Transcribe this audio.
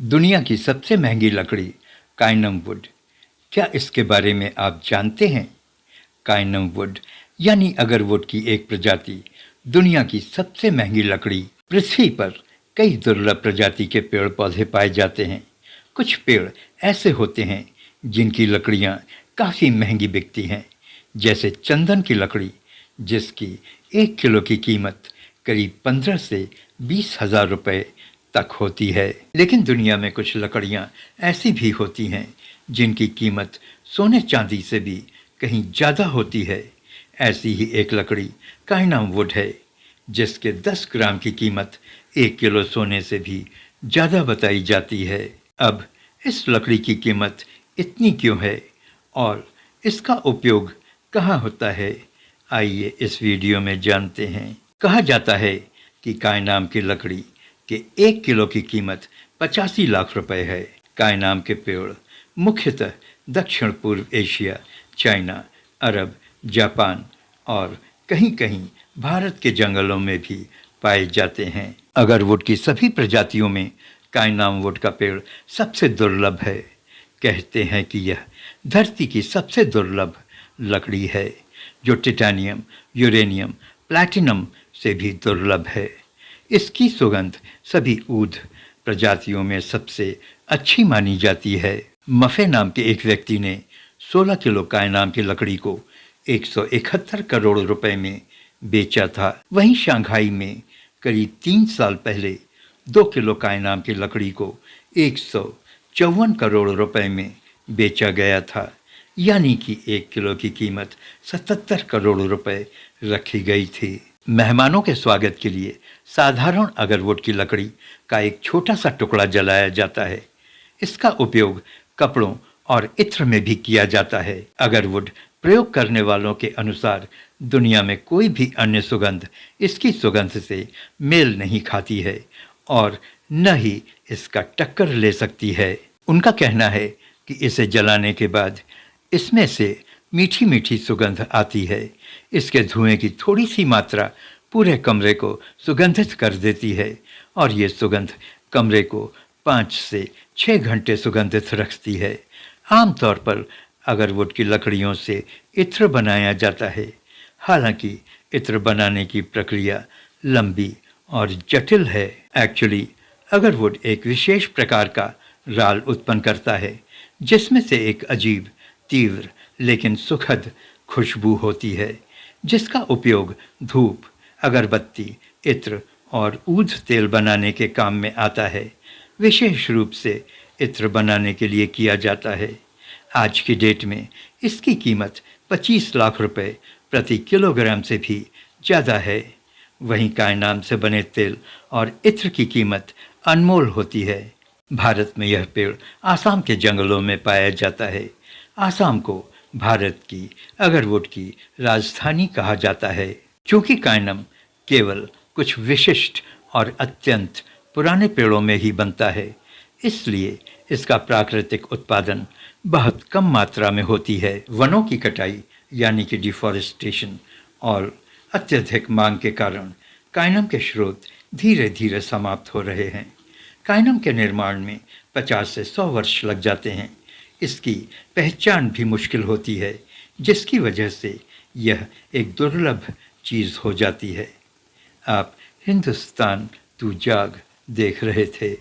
दुनिया की सबसे महंगी लकड़ी काइनम वुड। क्या इसके बारे में आप जानते हैं? काइनम वुड यानी अगरवुड की एक प्रजाति दुनिया की सबसे महंगी लकड़ी। पृथ्वी पर कई दुर्लभ प्रजाति के पेड़ पौधे पाए जाते हैं। कुछ पेड़ ऐसे होते हैं जिनकी लकड़ियां काफ़ी महंगी बिकती हैं, जैसे चंदन की लकड़ी, जिसकी 1 किलो की कीमत करीब 15 से 20 हज़ार रुपये तक होती है। लेकिन दुनिया में कुछ लकड़ियां ऐसी भी होती हैं जिनकी कीमत सोने चांदी से भी कहीं ज़्यादा होती है। ऐसी ही एक लकड़ी काइनम वुड है, जिसके 10 ग्राम की कीमत 1 किलो सोने से भी ज़्यादा बताई जाती है। अब इस लकड़ी की कीमत इतनी क्यों है और इसका उपयोग कहाँ होता है, आइए इस वीडियो में जानते हैं। कहा जाता है कि काइनाम की लकड़ी के 1 किलो की कीमत 85 लाख रुपए है। काइनाम के पेड़ मुख्यतः दक्षिण पूर्व एशिया, चाइना, अरब, जापान और कहीं-कहीं भारत के जंगलों में भी पाए जाते हैं। अगरवुड की सभी प्रजातियों में काइनाम वुड का पेड़ सबसे दुर्लभ है। कहते हैं कि यह धरती की सबसे दुर्लभ लकड़ी है, जो टाइटेनियम, यूरेनियम, प्लैटिनम से भी दुर्लभ है। इसकी सुगंध सभी ऊद प्रजातियों में सबसे अच्छी मानी जाती है। मफे नाम के एक व्यक्ति ने 16 किलो काइनाम की लकड़ी को 171 करोड़ रुपए में बेचा था। वहीं शंघाई में करीब 3 साल पहले 2 किलो काइनाम की लकड़ी को 154 करोड़ रुपए में बेचा गया था, यानी कि 1 किलो की कीमत 77 करोड़ रुपए रखी गई थी। मेहमानों के स्वागत के लिए साधारण अगरवुड की लकड़ी का एक छोटा सा टुकड़ा जलाया जाता है। इसका उपयोग कपड़ों और इत्र में भी किया जाता है। अगरवुड प्रयोग करने वालों के अनुसार दुनिया में कोई भी अन्य सुगंध इसकी सुगंध से मेल नहीं खाती है और न ही इसका टक्कर ले सकती है। उनका कहना है कि इसे जलाने के बाद इसमें से मीठी मीठी सुगंध आती है। इसके धुएं की थोड़ी सी मात्रा पूरे कमरे को सुगंधित कर देती है और ये सुगंध कमरे को 5 से 6 घंटे सुगंधित रखती है। आमतौर पर अगरवुड की लकड़ियों से इत्र बनाया जाता है। हालांकि इत्र बनाने की प्रक्रिया लंबी और जटिल है। एक्चुअली अगरवुड एक विशेष प्रकार का राल उत्पन्न करता है, जिसमें से एक अजीब, तीव्र लेकिन सुखद खुशबू होती है, जिसका उपयोग धूप, अगरबत्ती, इत्र और ऊद तेल बनाने के काम में आता है। विशेष रूप से इत्र बनाने के लिए किया जाता है। आज की डेट में इसकी कीमत 25 लाख रुपए प्रति किलोग्राम से भी ज़्यादा है। वहीं काइनाम से बने तेल और इत्र की कीमत अनमोल होती है। भारत में यह पेड़ आसाम के जंगलों में पाया जाता है। आसाम को भारत की अगरवुड की राजधानी कहा जाता है। क्योंकि काइनम केवल कुछ विशिष्ट और अत्यंत पुराने पेड़ों में ही बनता है, इसलिए इसका प्राकृतिक उत्पादन बहुत कम मात्रा में होती है। वनों की कटाई यानी कि डिफॉरेस्टेशन और अत्यधिक मांग के कारण काइनम के स्रोत धीरे धीरे समाप्त हो रहे हैं। काइनम के निर्माण में 50 से 100 वर्ष लग जाते हैं। इसकी पहचान भी मुश्किल होती है, जिसकी वजह से यह एक दुर्लभ चीज़ हो जाती है। आप हिंदुस्तान तू जाग देख रहे थे।